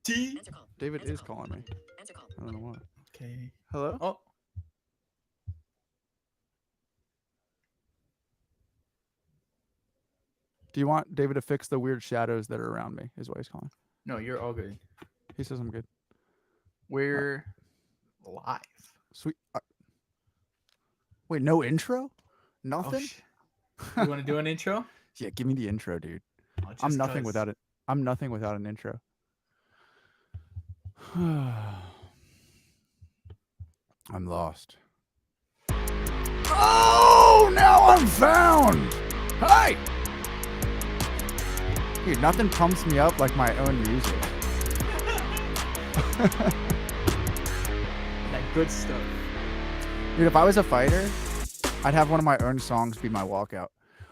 T. David is calling me. I don't know why. Okay. Hello? Oh, Do you want David to fix the weird shadows that are around me? Is what he's calling. no, you're all good. He says I'm good. We're live. Sweet. Wait, no intro? Oh, Nothing? you want to do an intro? Yeah, give me the intro, dude. Oh, I'm just nothing 'cause. without it. I'm nothing without an intro. I'm lost. Oh, now I'm found. Hey, dude, nothing pumps me up like my own music. That good stuff. Dude, if I was a fighter, I'd have one of my own songs be my walkout.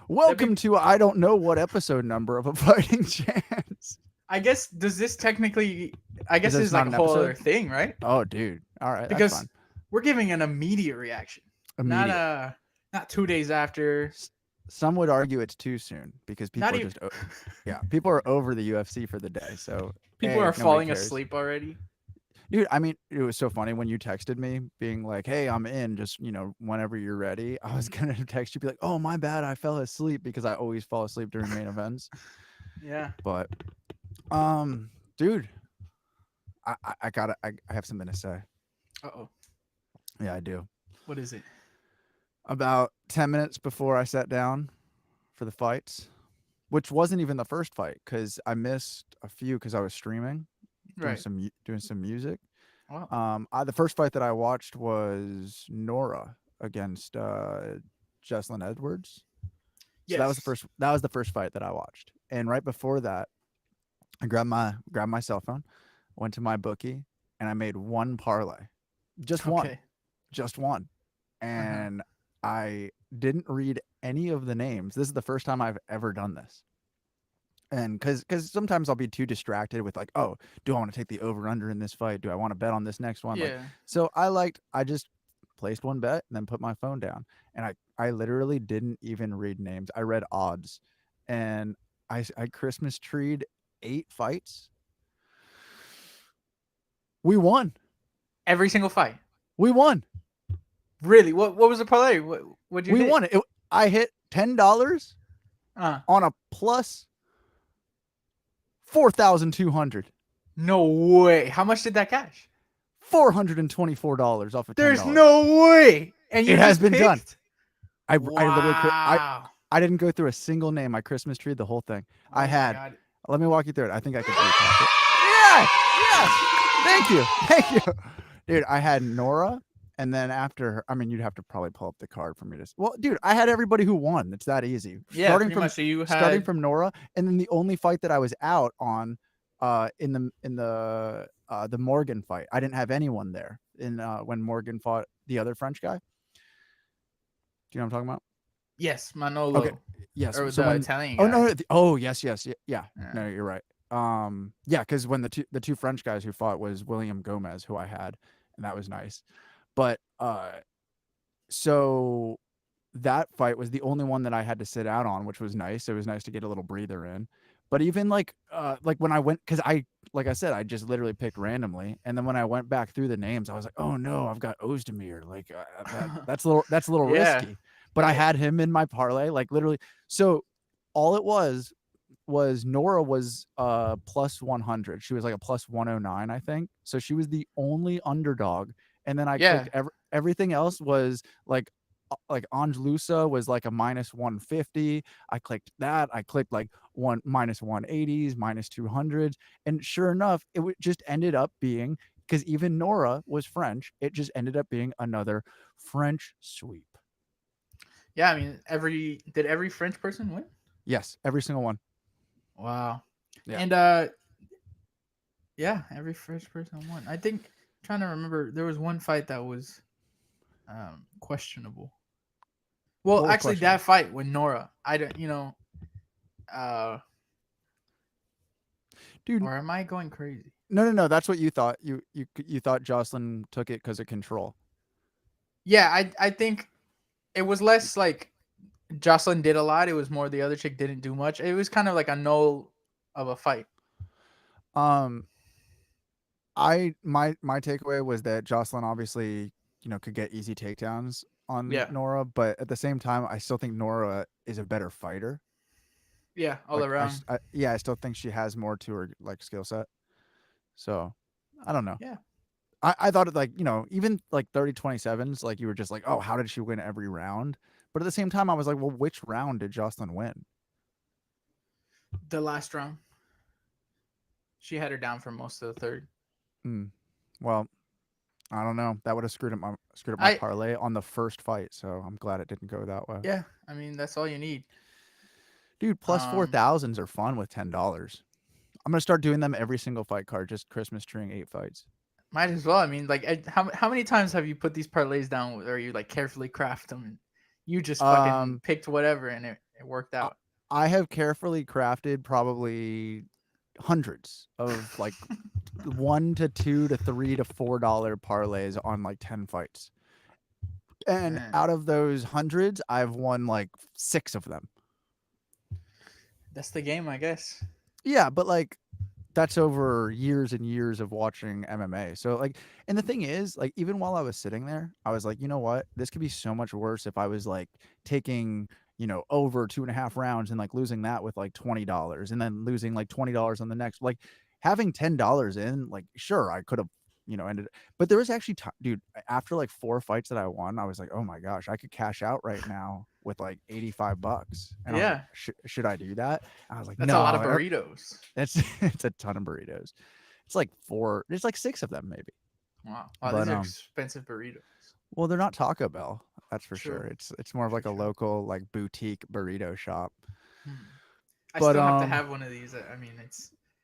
Welcome to I don't know what episode number of a fighting chance. I guess, does this technically, I guess this it's not like a an whole episode? other thing, right? Oh, dude. All right, that's Because fine. we're giving an immediate reaction. Immediate. Not 2 days after. Some would argue it's too soon because people Not are even. just people are over the UFC for the day. So People A, are nobody falling cares. asleep already. Dude, I mean, it was so funny when you texted me being like, "Hey, I'm in, just, whenever you're ready." I was going to text you be like, "Oh, my bad. I fell asleep," because I always fall asleep during main events. Yeah. But dude, I have something to say. Uh-oh. Yeah, I do. What is it? About 10 minutes before I sat down for the fights, which wasn't even the first fight cuz I missed a few cuz I was streaming, doing Right. some music. Wow. The first fight that I watched was Nora against Jesslyn Edwards. So Yes. that was the first fight that I watched. And right before that, I grabbed my cell phone, went to my bookie, and I made one parlay. Just one. Okay. Just one. Uh-huh. And I didn't read any of the names. This is the first time I've ever done this. And because sometimes I'll be too distracted with like, oh, do I want to take the over under in this fight? Do I want to bet on this next one? Like, Yeah. so I just placed one bet and then put my phone down. And I literally didn't even read names. I read odds, and I Christmas treed 8 fights. We won. Every single fight. We won. Really? What was the parlay? What'd you We hit? won it. I hit $10 on a plus 4,200. No way. How much did that cash? $424 off of $10. There's no way. And you It has just been done. picked? I literally Wow. I didn't go through a single name. I Christmas treed the whole thing. Oh I my had. God. Let me walk you through it. I think I could recap it. Yeah. Yes. Thank you. Thank you. Dude, I had Nora, and then after her, I mean, you'd have to probably pull up the card for me to. Well, dude, I had everybody who won. It's that easy. Yeah, pretty much. So you had starting from Nora, and then the only fight that I was out on, in the Morgan fight, I didn't have anyone there in when Morgan fought the other French guy. Do you know what I'm talking about? yes, Manolo. Okay. Yes. Or So the when Italian oh guy. no, oh yes, yeah. Yeah. No, you're right. Yeah, because when the two French guys who fought was William Gomez, who I had, and that was nice. But so that fight was the only one that I had to sit out on, which was nice. It was nice to get a little breather in. But even like when I went, because like I said, I just literally picked randomly, and then when I went back through the names, I was like, oh no, I've got Ozdemir. Like that's a little Yeah. risky. But I had him in my parlay, like literally. So all it was Nora was plus 100. She was like a plus 109, I think. So she was the only underdog. And then I Yeah. clicked everything else was like Angelusa was like a minus 150. I clicked that. I clicked like minus 180s, minus 200s. And sure enough, just ended up being, because even Nora was French, it just ended up being another French sweep. Yeah, I mean, did every French person win? Yes, every single one. Wow. Yeah. And yeah, every French person won. I think, trying to remember, there was one fight that was questionable. Well, actually, that fight with Nora, I don't, dude. Or am I going crazy? No. That's what you thought. You thought Jocelyn took it because of control. Yeah, I think it was less like Jocelyn did a lot. It was more the other chick didn't do much. It was kind of like a null of a fight. My takeaway was that Jocelyn obviously, could get easy takedowns on Yeah, Nora, but at the same time, I still think Nora is a better fighter. yeah, all Like around. yeah, I still think she has more to her like skill set. So I don't know. Yeah, I thought it like, even like 30-27s, like you were just like, oh, how did she win every round? But at the same time, I was like, well, which round did Jocelyn win? the last round, she had her down for most of the third. Hmm. Well, I don't know. That would have screwed up my I parlay on the first fight, so I'm glad it didn't go that way. Yeah, I mean that's all you need. Dude, plus four Um, thousands are fun with $10. I'm gonna start doing them every single fight card, just Christmas treeing 8 fights. might as well. I mean, like, how many times have you put these parlays down, or you like carefully craft them, and you just fucking Um, picked whatever, and it worked I, out. I have carefully crafted probably hundreds of like $1 to $2 to $3 to $4 parlays on like 10 fights, and Man, out of those hundreds, I've won like 6 of them. that's the game, I guess. Yeah, but like that's over years and years of watching MMA. So like, and the thing is, like, even while I was sitting there, I was like, you know what? This could be so much worse if I was like taking, over 2.5 rounds and like losing that with like $20 and then losing like $20 on the next. Like having $10 in, like, sure, I could have, ended. But there was actually, dude, after like 4 fights that I won, I was like, oh my gosh, I could cash out right now with like $85. And I was like, Yeah, should I do that? I was like, that's a lot of no, burritos. it's it's a ton of burritos. It's like four. There's like 6 of them maybe. Wow, But these are expensive burritos. well, they're not Taco Bell. That's for sure. True, It's more of true, like a true. local like boutique burrito shop. Hmm. I But still have to have one of these. I mean,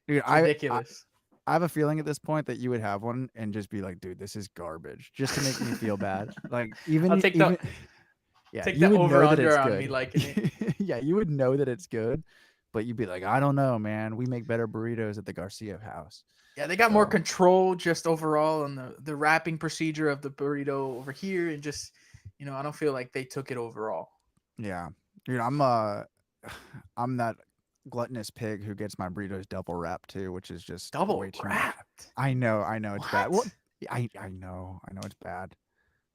dude, it's I ridiculous. I have a feeling at this point that you would have one and just be like, dude, this is garbage, just to make me feel bad. Like I'll even yeah, take you the would over know that under it's on me good. liking it. Yeah, you would know that it's good, but you'd be like, I don't know, man. We make better burritos at the Garcia house. Yeah, they got more So control just overall on the wrapping procedure of the burrito over here, and just I don't feel like they took it overall. yeah, dude, I'm that gluttonous pig who gets my burritos double wrapped too, which is just way Double too much. wrapped. I know it's bad. Well, What? I know it's bad.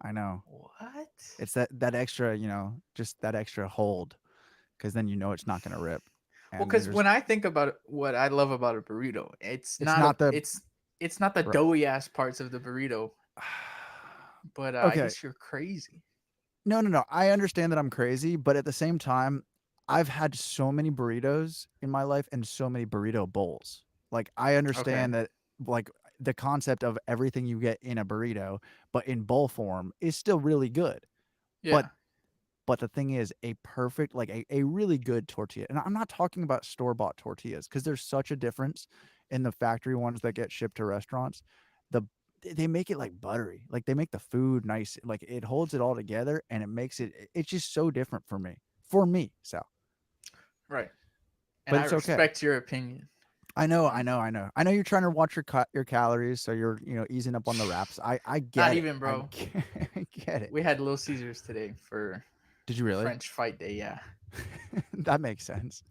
I know What? it's that extra, just that extra hold, because then it's not gonna rip, Well, and because there's when I think about what I love about a burrito, it's not the it's not the right. doughy ass parts of the burrito, but I Okay, guess you're crazy. no. I understand that I'm crazy, but at the same time, I've had so many burritos in my life and so many burrito bowls. Like I Okay. understand that, like the concept of everything you get in a burrito, but in bowl form is still really good. But Yeah. the thing is, a perfect, like a really good tortilla, and I'm not talking about store bought tortillas because there's such a difference in the factory ones that get shipped to restaurants. The they make it like buttery, like they make the food nice, like it holds it all together, and it makes it's just so different for me, Sal. Right. And But I it's okay. respect your opinion. I know. I know you're trying to watch your calories, so you're easing up on the wraps. I Not get it. even, bro. I get it. We had Little Caesars today for Did you really? French fight day. Yeah. That makes sense.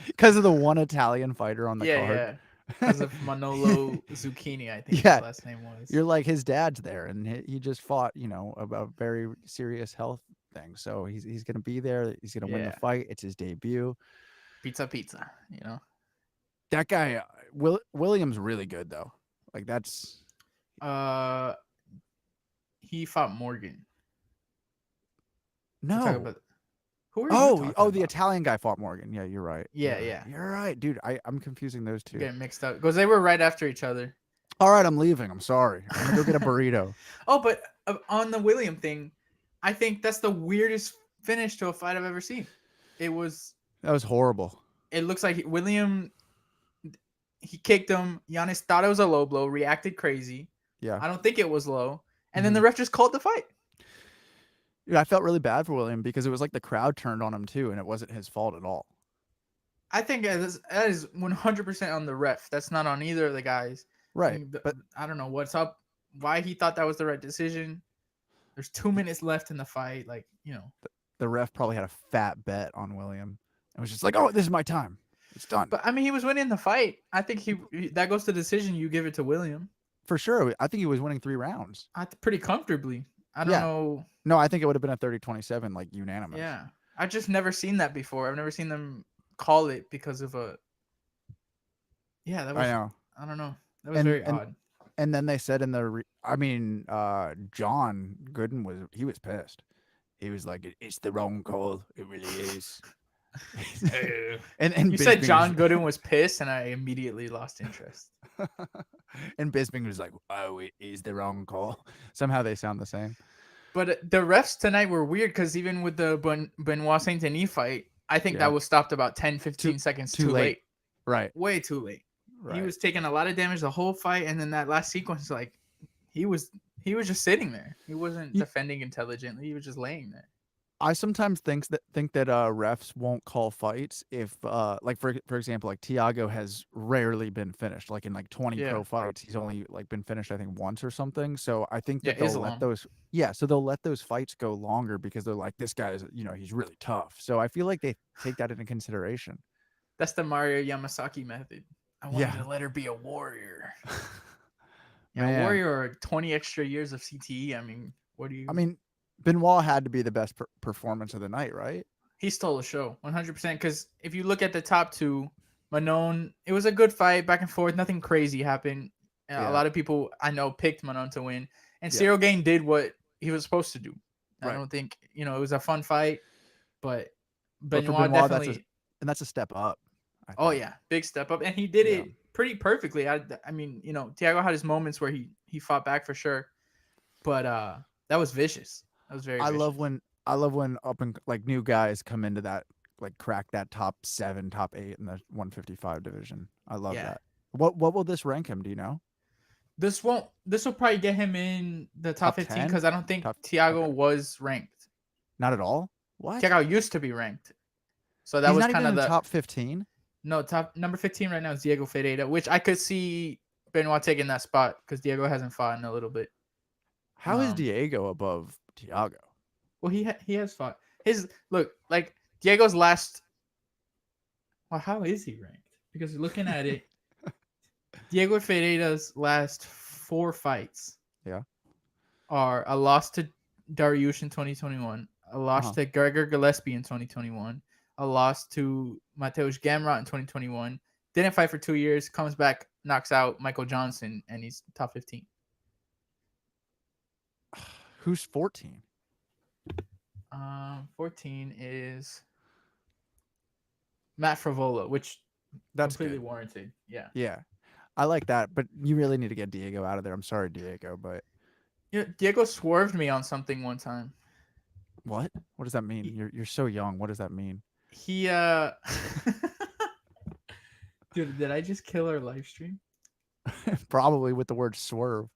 Because of the one Italian fighter on the Yeah, card. yeah. Because of Manolo Zucchini, I think his Yeah, last name was. you're like his dad's there, and he just fought, a very serious health thing. So he's gonna be there. He's gonna win the Yeah. fight. It's his debut. Pizza, pizza. That guy, Williams, really good though. Like that's Uh, he fought Morgan. We're talking no. about who are you talking The about? Italian guy fought Morgan. Yeah, you're right. Yeah, yeah. You're right, dude. I'm confusing those two. Getting mixed up because they were right after each other. All right, I'm leaving. I'm sorry. I'm gonna go get a burrito. Oh, but on the William thing, I think that's the weirdest finish to a fight I've ever seen. It was. That was horrible. It looks like William. He kicked him. Giannis thought it was a low blow. Reacted crazy. Yeah. I don't think it was low. And then Mhm. the ref just called the fight. Yeah, I felt really bad for William because it was like the crowd turned on him too, and it wasn't his fault at all. I think that is 100% on the ref. That's not on either of the guys. Right. And But I don't know what's up. Why he thought that was the right decision. There's 2 minutes left in the fight. Like. the ref probably had a fat bet on William. It was just like, oh, this is my time. It's done. But I mean, he was winning the fight. I think that goes to decision. You give it to William. For sure. I think he was winning 3 rounds. Pretty comfortably. I don't Yeah. know. No, I think it would have been a 30-27, like unanimous. Yeah, I just never seen that before. I've never seen them call it because of a. Yeah, that was. I know. I don't know. That was very odd. And then they said in the, John Gooden he was pissed. He was like, "It's the wrong call. It really is." and you said John Gooden was pissed, and I immediately lost interest. And Bisping was like, "Oh, it is the wrong call." Somehow they sound the same. But the refs tonight were weird because even with the Benoit Saint Denis fight, I think that was stopped about 10, 15 seconds too late. Right. Way too late. Right. He was taking a lot of damage the whole fight, and then that last sequence, like he was just sitting there. He wasn't defending intelligently. He was just laying there. I sometimes think that refs won't call fights if, like for example, like Thiago has rarely been finished. Like in like 20 pro fights, he's only like been finished I think once or something. So I think that they'll let those so they'll let those fights go longer because they're like, this guy is, he's really tough. So I feel like they take that into consideration. That's the Mario Yamasaki method. I wanted to let her be a warrior. A warrior or 20 extra years of CTE. I mean, what do you? I mean, Benoit had to be the best performance of the night, right? He stole the show 100%. Because if you look at the top two, Manon, it was a good fight, back and forth. Nothing crazy happened. A lot of people I know picked Manon to win, and Ciryl Gane did what he was supposed to do. I don't think it was a fun fight, but Benoit definitely. That's a step up. Oh yeah, big step up, and he did it pretty perfectly. I mean, Thiago had his moments where he fought back for sure, but that was vicious. That was very. I love when up and like new guys come into that, like crack that top 7, top 8 in the 155 division. I love that. What will this rank him? Do you know? This will probably get him in the top 15 because I don't think Thiago was ranked. Not at all. What? Thiago used to be ranked, so that was kind of the top 15. No, top number 15 right now is Diego Ferreira, which I could see Benoit taking that spot because Diego hasn't fought in a little bit. How is Diego above Thiago? Well, he has fought. Like Diego's last. Well, how is he ranked? Because looking at it, Diego Ferreira's last 4 fights, are a loss to Dariush in 2021, a loss to Gregor Gillespie in 2021, a loss to Mateusz Gamrot in 2021. Didn't fight for 2 years. Comes back, knocks out Michael Johnson, and he's top 15. Who's 14? 14 is Matt Favola, which that's completely warranted. Yeah. Yeah. I like that, but you really need to get Diego out of there. I'm sorry, Diego, but Diego swerved me on something one time. What? What does that mean? You're so young. What does that mean? He Dude, did I just kill our live stream? Probably with the word swerve.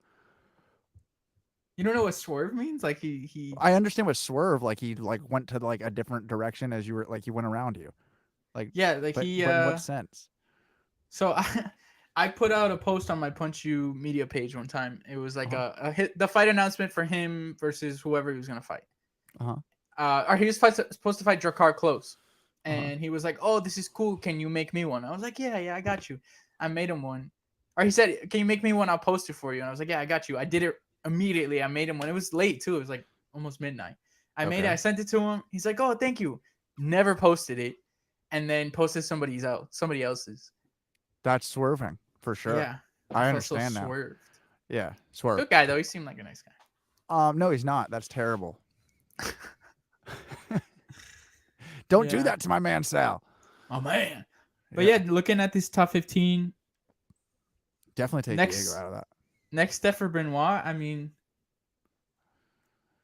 You don't know what swerve means? Like he I understand what swerve, like he like went to like a different direction as you were, like he went around you. Like but in what sense? So I put out a post on my Punch You media page one time. It was like the fight announcement for him versus whoever he was gonna fight. Or he was supposed to fight Drakkar Close. And he was like, "Oh, this is cool. Can you make me one?" I was like, "Yeah, I got you." I made him one. Or he said, "Can you make me one? I'll post it for you." And I was like, "Yeah, I got you." I did it immediately. I made him one. It was late too. It was like almost midnight. I made it. I sent it to him. He's like, "Oh, thank you." Never posted it, and then posted somebody else's. That's swerving for sure. Yeah, I understand now. Swerved. Yeah, swerve. Good guy though. He seemed like a nice guy. No, he's not. That's terrible. Don't do that to my man Sal. Oh man. But yeah, looking at this top 15, definitely take Diego out of that. Next step for Benoit, I mean,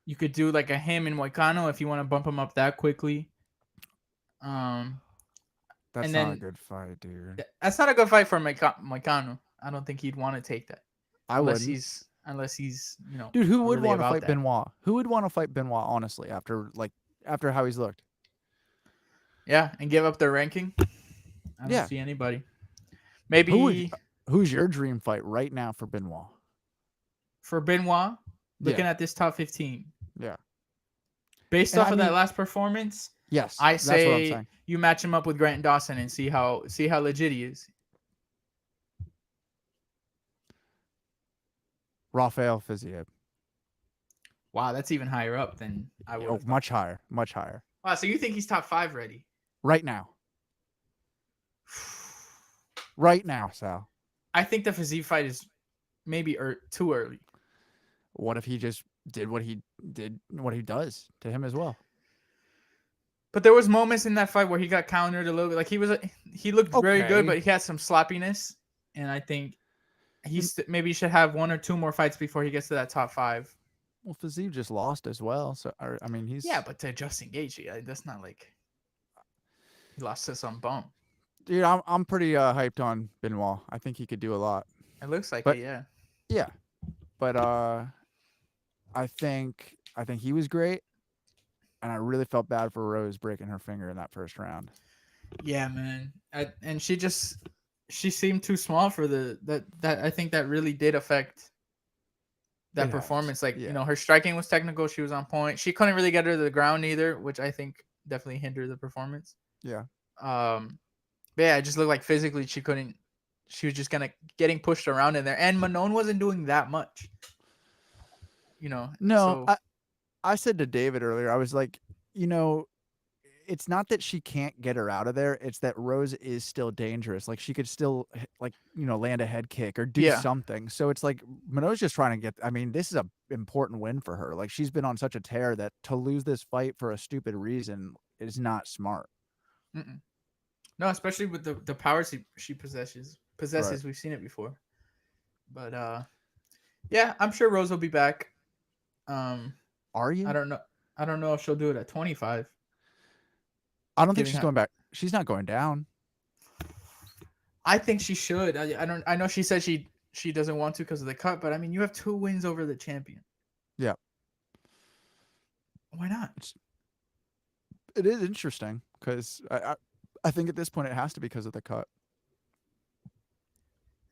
you could do like a him and Moicano if you want to bump him up that quickly. That's not a good fight, dude. That's not a good fight for Moicano. I don't think he'd want to take that. Unless he's dude, who would want to fight Benoit? Who would want to fight Benoit, honestly, after how he's looked? Yeah, and give up their ranking. I don't see anybody. Maybe who's your dream fight right now for Benoit? For Benoit, looking at this top 15. Yeah. Based off of that last performance, Yes, I that's what I'm say saying. you match him up with Grant Dawson and see how legit he is. Rafael Fiziev. Wow, that's even higher up than I would Oh, have thought. much higher, much higher. Wow, so you think he's top 5 ready? Right now. Right now, Sal. I think the Fiziev fight is maybe too early. What if he just did what he does to him as well? But there was moments in that fight where he got countered a little bit. Like he looked very good, but he had some sloppiness, and I think maybe should have 1 or 2 more fights before he gets to that top 5. Well, Fiziev just lost as well, so I mean he's but to Justin Gaethje, that's not like he lost to some bum. Dude, I'm pretty hyped on Benoit. I think he could do a lot. It looks like but, it, yeah. Yeah, but I think he was great, and I really felt bad for Rose breaking her finger in that first round. Yeah, man. And she seemed too small for that. I think that really did affect that performance. Like, her striking was technical. She was on point. She couldn't really get her to the ground either, which I think definitely hindered the performance. Yeah. But yeah, it just looked like physically she couldn't. She was just getting pushed around in there, and Manon wasn't doing that much. No, so. I said to David earlier, I was like, it's not that she can't get her out of there. It's that Rose is still dangerous. Like she could still land a head kick or do something. So it's like Manon's just trying to get. I mean, this is a important win for her. Like she's been on such a tear that to lose this fight for a stupid reason is not smart. Mm-mm. No, especially with the power she possesses. Right. We've seen it before. But yeah, I'm sure Rose will be back. Are you? I don't know if she'll do it at 25. I don't think she's going back. She's not going down. I think she should. I know she said she doesn't want to because of the cut, but I mean, you have 2 wins over the champion. Yeah. Why not? It is interesting because I think at this point it has to be because of the cut.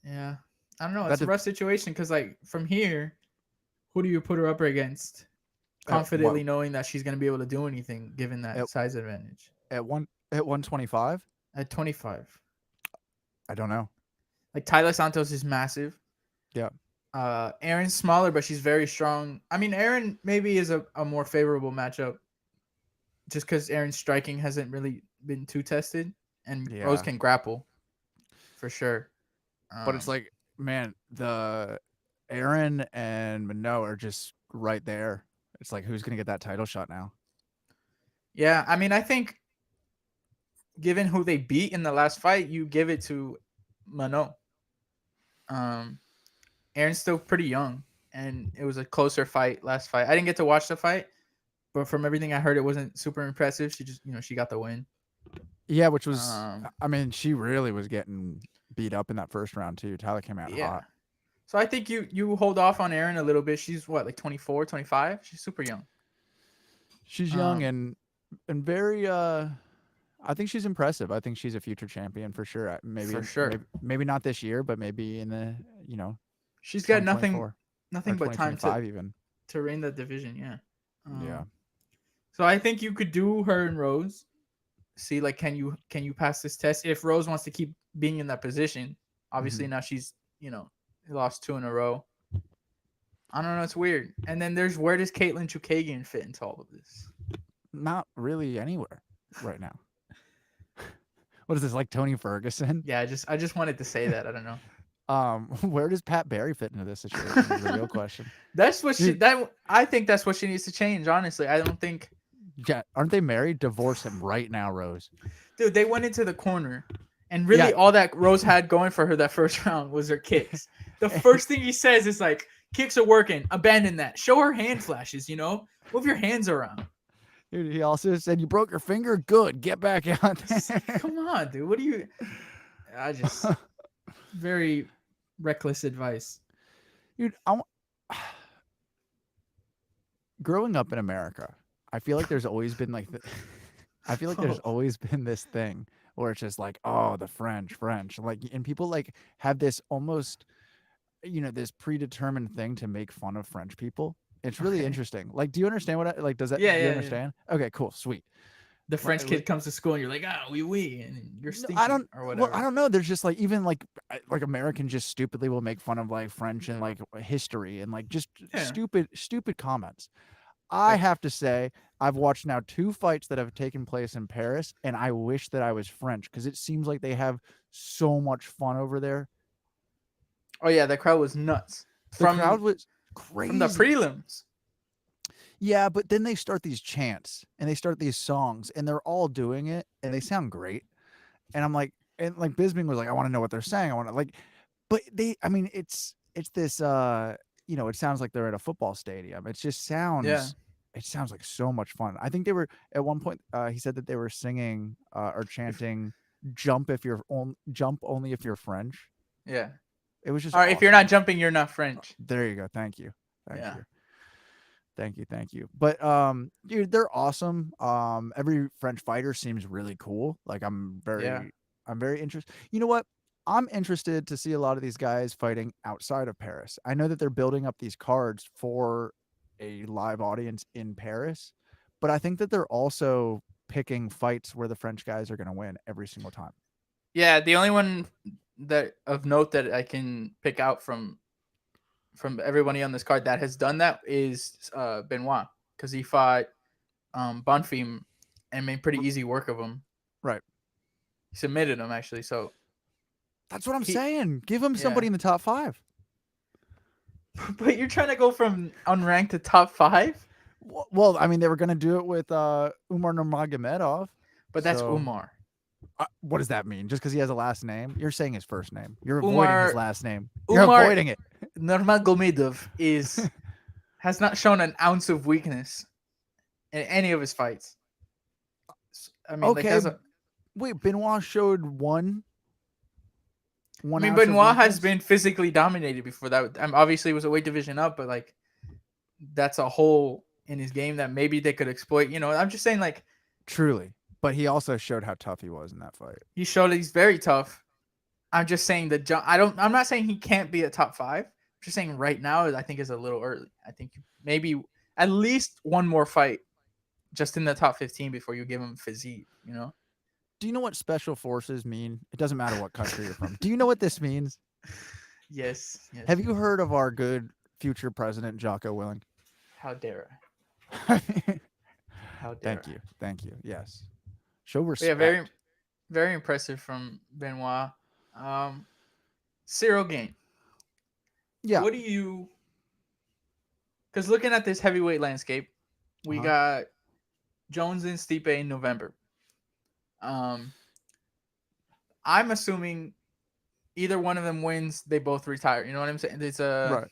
Yeah. I don't know. It's a rough situation because, like, from here, who do you put her up against? Confidently knowing that she's going to be able to do anything given that size advantage. At 125? At 25. I don't know. Like, Tyler Santos is massive. Yeah. Erin's smaller, but she's very strong. I mean, Erin maybe is a more favorable matchup just because Erin's striking hasn't really been too tested, and Rose can grapple for sure. But it's like, man, the Erin and Minot are just right there. It's like, who's going to get that title shot now? Yeah, I mean, I think given who they beat in the last fight, you give it to Minot. Erin's still pretty young, and it was a closer fight last fight. I didn't get to watch the fight, but from everything I heard, it wasn't super impressive. She just, she got the win. Yeah, which was, I mean, she really was getting beat up in that first round too. Tyler came out hot. So I think you hold off on Erin a little bit. She's what, like 24, 25? She's super young. She's young and very I think she's impressive. I think she's a future champion for sure. Maybe not this year, but maybe in the, she's got nothing but time to reign that division, yeah. So I think you could do her and Rose. See, like, can you pass this test? If Rose wants to keep being in that position, obviously now she's, lost 2 in a row. I don't know. It's weird. And then where does Caitlin Chukagian fit into all of this? Not really anywhere right now. What is this, like Tony Ferguson? Yeah, I just wanted to say that. I don't know. Where does Pat Barry fit into this situation? Is the real question. That's what I think that's what she needs to change. Honestly, I don't think. Yeah, aren't they married? Divorce him right now, Rose. Dude, they went into the corner, and really all that Rose had going for her that first round was her kicks. The first thing he says is like, "Kicks are working. Abandon that. Show her hand flashes. Move your hands around." Dude, he also said, "You broke your finger. Good. Get back out there." Come on, dude. What do you? I just very reckless advice, dude. Growing up in America, I feel like there's always been like there's always been this thing where it's just like, oh, the French, like, and people like have this almost, this predetermined thing to make fun of French people. It's really interesting. Like, do you understand what do you understand? Yeah. Okay, cool, sweet. the French kid comes to school and you're like, ah, oui, and you're I stinky don't. or Well, whatever. I don't know. There's just like even like Americans just stupidly will make fun of like French and like history and like just Yeah. stupid comments. I have to say, I've watched now 2 fights that have taken place in Paris, and I wish that I was French because it seems like they have so much fun over there. Oh yeah, the crowd was nuts. The crowd was From the crazy. prelims. Yeah, but then they start these chants and they start these songs, and they're all doing it, and they sound great. And I'm like, and like Bisbing was like, I want to know what they're saying. I want to like, but they, I mean, it's this, it sounds like they're at a football stadium. It just Yeah. sounds, it sounds like so much fun. I think they were at one point. He said that they were singing or chanting, jump only if you're French." Yeah. It was just Or if you're awesome. not jumping, you're not French. There you go. Thank you. Thank Yeah. you. Thank you. But dude, they're awesome. Every French fighter seems really cool. Like Yeah. I'm very interested. You know what? I'm interested to see a lot of these guys fighting outside of Paris. I know that they're building up these cards for a live audience in Paris, but I think that they're also picking fights where the French guys are going to win every single time. Yeah, the only one that of note that I can pick out from everybody on this card that has done that is Benoit, because he fought Bonfim and made pretty easy work of him. Right. He submitted him actually, so that's what I'm saying. Give him somebody in the top 5. But you're trying to go from unranked to top 5? Well, I mean, they were going to do it with Umar Nurmagomedov. But that's Umar. What does that mean? Just because he has a last name? You're saying his first name. You're avoiding his last name. You're avoiding it. Nurmagomedov has not shown an ounce of weakness in any of his fights. I mean, okay. Wait, Benoit showed one. I mean, Benoit has been physically dominated before that. Obviously, it was a weight division up, but like, that's a hole in his game that maybe they could exploit. You know, I'm just saying, like, truly. But he also showed how tough he was in that fight. He showed that he's very tough. I'm just saying that I'm not saying he can't be a top 5. I'm just saying right now, I think is a little early. I think maybe at least one more fight, just in the top 15 before you give him physique. You know. Do you know what special forces mean? It doesn't matter what country you're from. Do you know what this means? Yes. Have you heard of our good future president, Jocko Willink? How dare I? How dare Thank you. Yes. Show respect. Yeah, very, very impressive from Benoit. Ciryl Gane. Yeah. What do you... Because looking at this heavyweight landscape, we got Jones and Stipe in November. I'm assuming either one of them wins, they both retire. You know what I'm saying? It's right.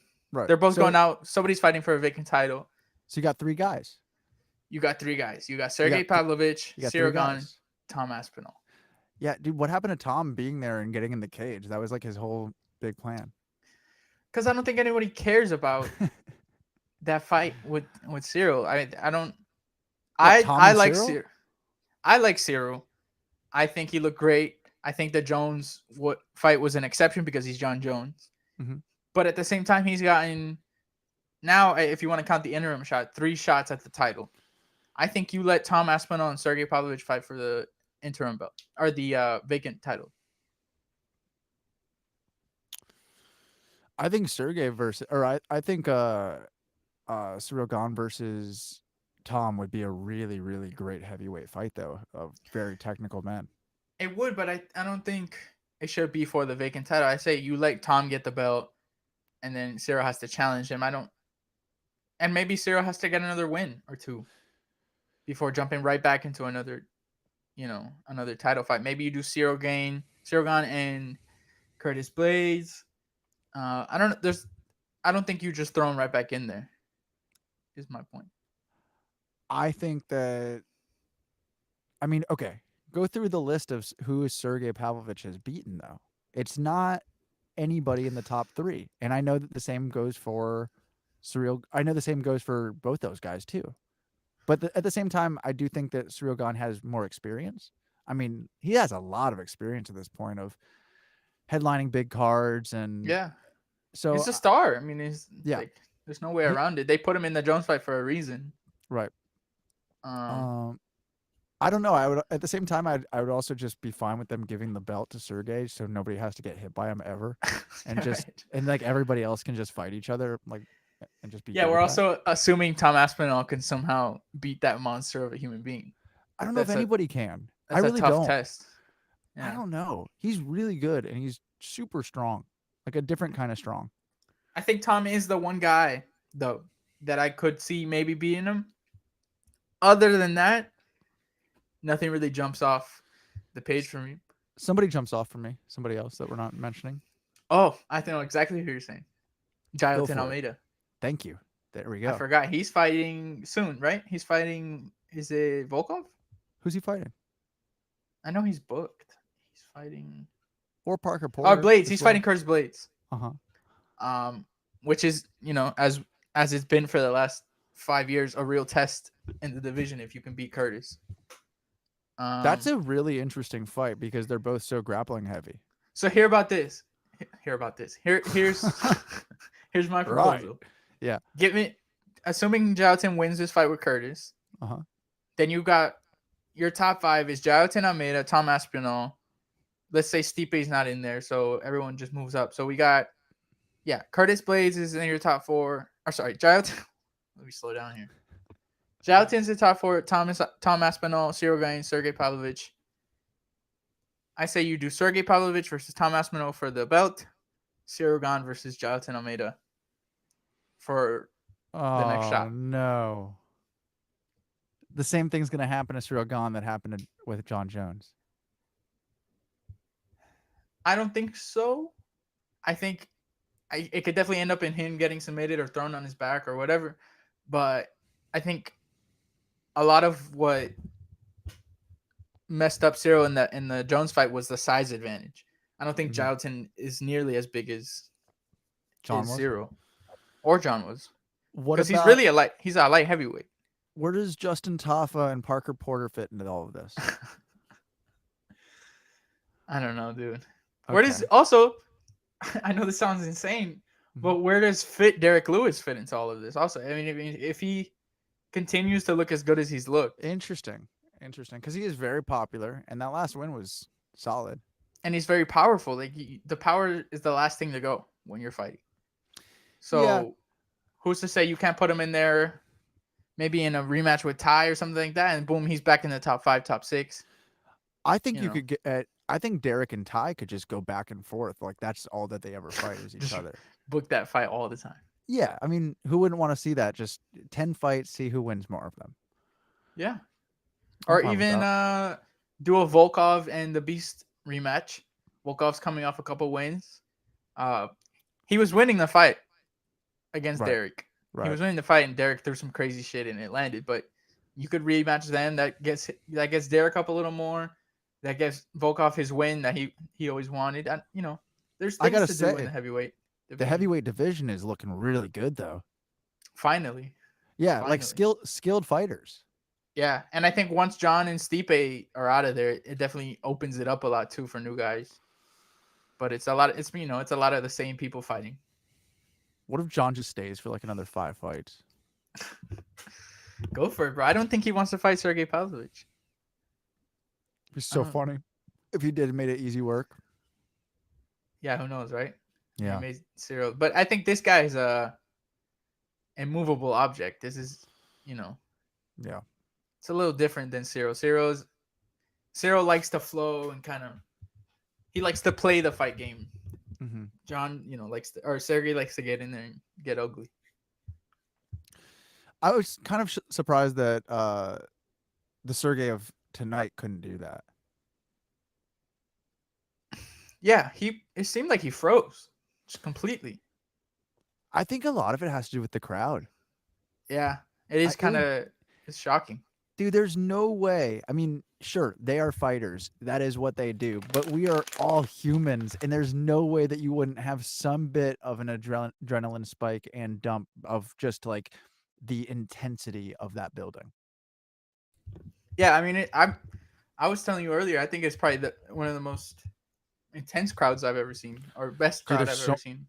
They're both going out. Somebody's fighting for a vacant title. So you got 3 guys. You got 3 guys. You got Serghei Pavlovich, Ciryl Gane, Tom Aspinall. Yeah, dude, what happened to Tom being there and getting in the cage? That was like his whole big plan. Because I don't think anybody cares about that fight with Ciryl. I don't. I like Ciryl. I like Ciryl. I think he looked great. I think the Jones fight was an exception because he's John Jones. Mm-hmm. But at the same time, he's gotten now, if you want to count the interim shot, 3 shots at the title. I think you let Tom Aspinall and Serghei Pavlovich fight for the interim belt or the vacant title. I think Serghei I think Ciryl Gane versus Tom would be a really, really great heavyweight fight, though, of very technical men. It would, but I don't think it should be for the vacant title. I say you let Tom get the belt, and then Ciryl has to challenge him. And maybe Ciryl has to get another win or 2 before jumping right back into another title fight. Maybe you do Ciryl Gane and Curtis Blades. I don't think you just throw him right back in there. Is my point. I think that. I mean, okay, go through the list of who Serghei Pavlovich has beaten, though. It's not anybody in the top 3, and I know that the same goes for Ciryl. I know the same goes for both those guys too. But at the same time, I do think that Ciryl Gane has more experience. I mean, he has a lot of experience at this point of headlining big cards and so he's a star. I mean, like, there's no way around it. They put him in the Jones fight for a reason. Right. I don't know. I would at the same time I would also just be fine with them giving the belt to Serghei so nobody has to get hit by him ever, and just Right. and like everybody else can just fight each other like and just be Yeah, good we're at that. also assuming Tom Aspinall can somehow beat that monster of a human being. I don't know if That's a anybody can. I that's a really tough don't. test. I Yeah. don't know. He's really good and he's super strong, like a different kind of strong. I think Tom is the one guy though that I could see maybe beating him. Other than that, nothing really jumps off the page for me. Somebody jumps off for me. Somebody else that we're not mentioning. Oh, I know exactly who you're saying. Go Jailton for it. Almeida. Thank you. There we I go. forgot. He's fighting soon, right? He's fighting. Is it Volkov? Who's he fighting? I know he's booked. He's fighting. Or Parker Oh, Porter. Blades. as He's well. fighting Curtis Blades. Uh-huh. Which is as it's been for the last 5 years, a real test in the division if you can beat Curtis. That's a really interesting fight because they're both so grappling heavy. So hear about this. Here's here's my proposal. Right. Yeah. Get me, assuming Jailton wins this fight with Curtis. Uh-huh. Then you got your top 5 is Jailton Almeida, Tom Aspinall. Let's say Stipe's not in there, so everyone just moves up. So we got, Curtis Blades is in your top 4. Or sorry, Jailton. Let me slow down here. Jailton's the top 4. Tom Aspinall, Ciryl Gane, Serghei Pavlovich. I say you do Serghei Pavlovich versus Tom Aspinall for the belt. Ciryl Gane versus Jailton Almeida for the next shot. Oh, no. The same thing's going to happen to Ciryl Gane that happened with John Jones. I don't think so. I think it could definitely end up in him getting submitted or thrown on his back or whatever. But I think a lot of what messed up Ciryl in the Jones fight was the size advantage. I don't think Jailton is nearly as big as John was? Ciryl or John was. What Because about he's really he's a light heavyweight. where does Justin Taffa and Parker Porter fit into all of this? I don't know, dude. Okay. Where does also? I know this sounds insane, but where does Derek Lewis fit into all of this? Also, I mean, if he continues to look as good as he's looked, Interesting, because he is very popular, and that last win was solid. and he's very powerful. Like the power is the last thing to go when you're fighting. So, Yeah. who's to say you can't put him in there? Maybe in a rematch with Ty or something like that, and boom, he's back in the top 5, top 6. I think you could get. I think Derek and Ty could just go back and forth. Like that's all that they ever fight is each other. Book that fight all the time. Yeah, I mean, who wouldn't want to see that? Just 10 fights, see who wins more of them. Yeah. Or even do a Volkov and the Beast rematch. Volkov's coming off a couple wins. He was winning the fight against Derek. Right. He was winning the fight, and Derek threw some crazy shit, and it landed. But you could rematch them. That gets Derek up a little more. That gives Volkov his win that he always wanted. And, there's things to do in the heavyweight division. The heavyweight division is looking really good, though. Finally. Yeah, like skilled fighters. Yeah, and I think once John and Stipe are out of there, it definitely opens it up a lot too for new guys. But it's a lot. It's a lot of the same people fighting. What if John just stays for like another 5 fights? Go for it, bro. I don't think he wants to fight Serghei Pavlovich. It's so funny. If he did, it made it easy work. Yeah, who knows, right? Yeah. He made Ciryl. But I think this guy is a immovable object. This is, Yeah. It's a little different than Ciryl. Ciryl likes to flow and he likes to play the fight game. Mm-hmm. John, Serghei likes to get in there and get ugly. I was kind of surprised that the Serghei of tonight couldn't do that. Yeah, it seemed like he froze just completely. I think a lot of it has to do with the crowd. Yeah, it is it's shocking. Dude, there's no way. I mean, sure, they are fighters. That is what they do. But we are all humans, and there's no way that you wouldn't have some bit of an adrenaline spike and dump of just like the intensity of that building. Yeah, I mean, I was telling you earlier, I think it's probably one of the most intense crowds I've ever seen, or best crowd I've ever seen.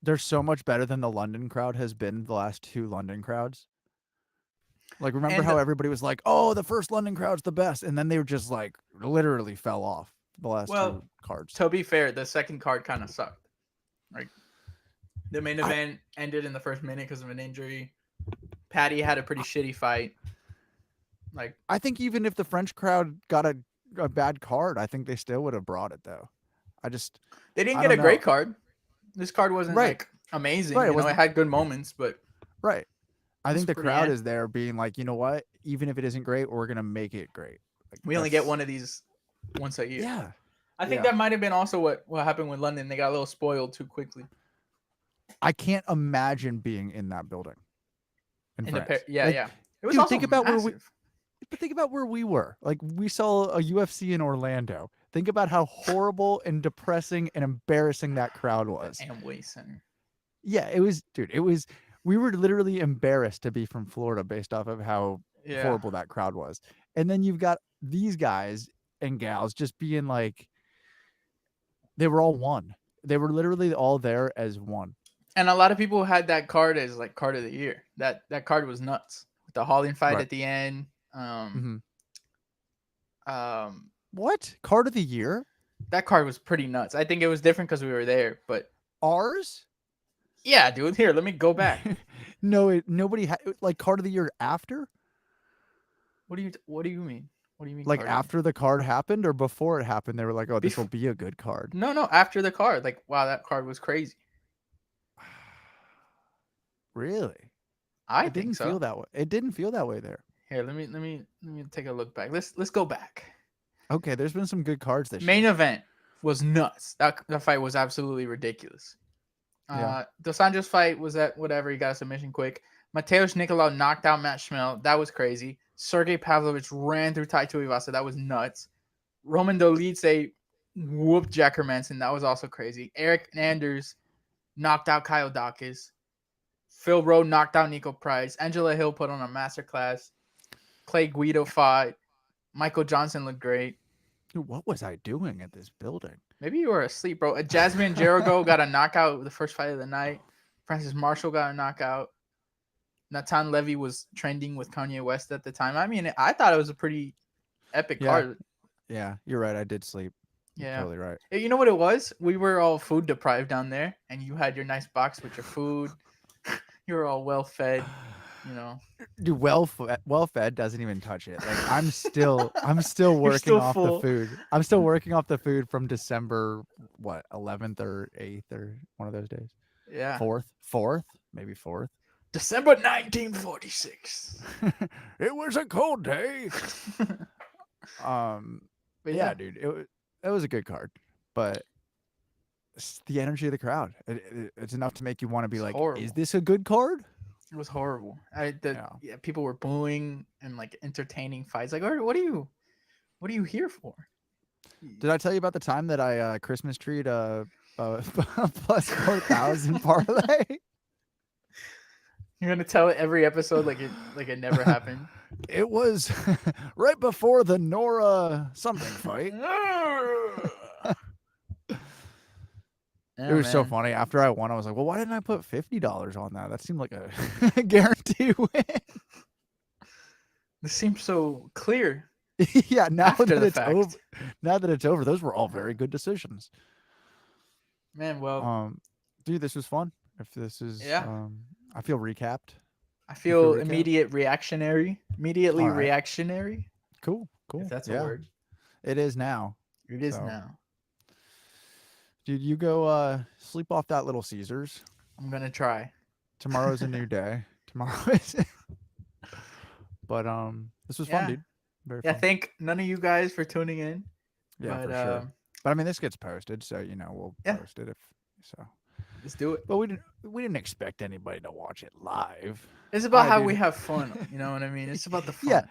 They're so much better than the London crowd has been the last 2 London crowds. Like, remember how everybody was like, "Oh, the first London crowd's the best," and then they were just like literally fell off the last two cards. To be fair, the second card kind of sucked. Like, the main event ended in the first minute because of an injury. Patty had a pretty shitty fight. Like, I think even if the French crowd got a bad card, I think they still would have brought it though. They didn't get a great card. This card wasn't like amazing. Right, it had good moments, but I think the crowd is there being like, you know what? Even if it isn't great, we're gonna make it great. Like, we only get one of these once a year. Yeah, I think that might have been also what happened with London. They got a little spoiled too quickly. I can't imagine being in that building. In France. It was also think about massive. think about where we were. Like, we saw a UFC in Orlando. Think about how horrible and depressing and embarrassing that crowd was. Amway Center. Yeah, it was, dude. It was. We were literally embarrassed to be from Florida based off of how horrible that crowd was. And then you've got these guys and gals just being like, they were all one. They were literally all there as one. And a lot of people had that card as like card of the year. That card was nuts. With the Holland fight at the end. What? Card of the year? That card was pretty nuts. I think it was different because we were there, but ours? Yeah, dude. Here, let me go back. No, nobody had like card of the year after. What do you mean? What do you mean? Like after the card happened or before it happened? They were like, "Oh, this will be a good card." No, after the card. Like, wow, that card was crazy. Really? I didn't feel that way. It didn't feel that way there. Here, let me take a look back. Let's go back. Okay, there's been some good cards this Main event was nuts. That fight was absolutely ridiculous. Dos Anjos fight was at whatever. He got a submission quick. Mateusz Nicolau knocked out Matt Schmel. That was crazy. Serghei Pavlovich ran through Tai Tuivasa. That was nuts. Roman Dolidze whooped Jack Hermanson. That was also crazy. Eric Anders knocked out Kyle Dawkins. Phil Rowe knocked out Nico Price. Angela Hill put on a masterclass. Clay Guido fought. Michael Johnson looked great. Dude, what was I doing at this building? Maybe you were asleep, bro. Jasmine Jericho got a knockout the first fight of the night. Francis Marshall got a knockout. Natan Levy was trending with Kanye West at the time. I mean, I thought it was a pretty epic card. Yeah, you're right. I did sleep. You're totally right. You know what it was? We were all food deprived down there, and you had your nice box with your food. You were all well fed, you know. Dude, well fed doesn't even touch it. Like, I'm still working off the food. I'm still working off the food from December 11th or 8th or one of those days. Yeah. 4th, maybe 4th. December 1946. It was a cold day. But yeah, dude, it was a good card, but it's the energy of the crowd. It's enough to make you want to be like, horrible. Is this a good card? It was horrible. People were booing and like entertaining fights. Like, what are you here for? Did I tell you about the time that I Christmas treed plus 4,000 parlay? You're gonna tell it every episode like it never happened. It was right before the Nora something fight. It was so funny. After I won, I was like, well, why didn't I put $50 on that? That seemed like a guaranteed win. This seems so clear. Yeah, now that it's over, those were all very good decisions. Man, well, dude, this was fun. If this is I feel recapped. I feel immediately reactionary. Cool. If that's a word. It is now. It is now. Dude, you go sleep off that Little Caesars. I'm gonna try. Tomorrow's a new day. But this was fun, dude. Very fun. Thank none of you guys for tuning in. Yeah, for sure. But I mean, this gets posted, so we'll post it Let's do it. But we didn't expect anybody to watch it live. It's about how we have fun. You know what I mean? It's about the fun. Yeah.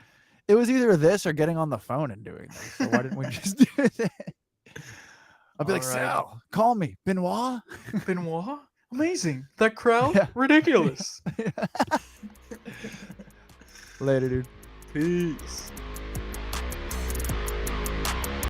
It was either this or getting on the phone and doing this. So why didn't we just do that? I'll be like, Sal, call me. Benoit? Benoit? Amazing. That crowd? Ridiculous. Later, dude. Peace.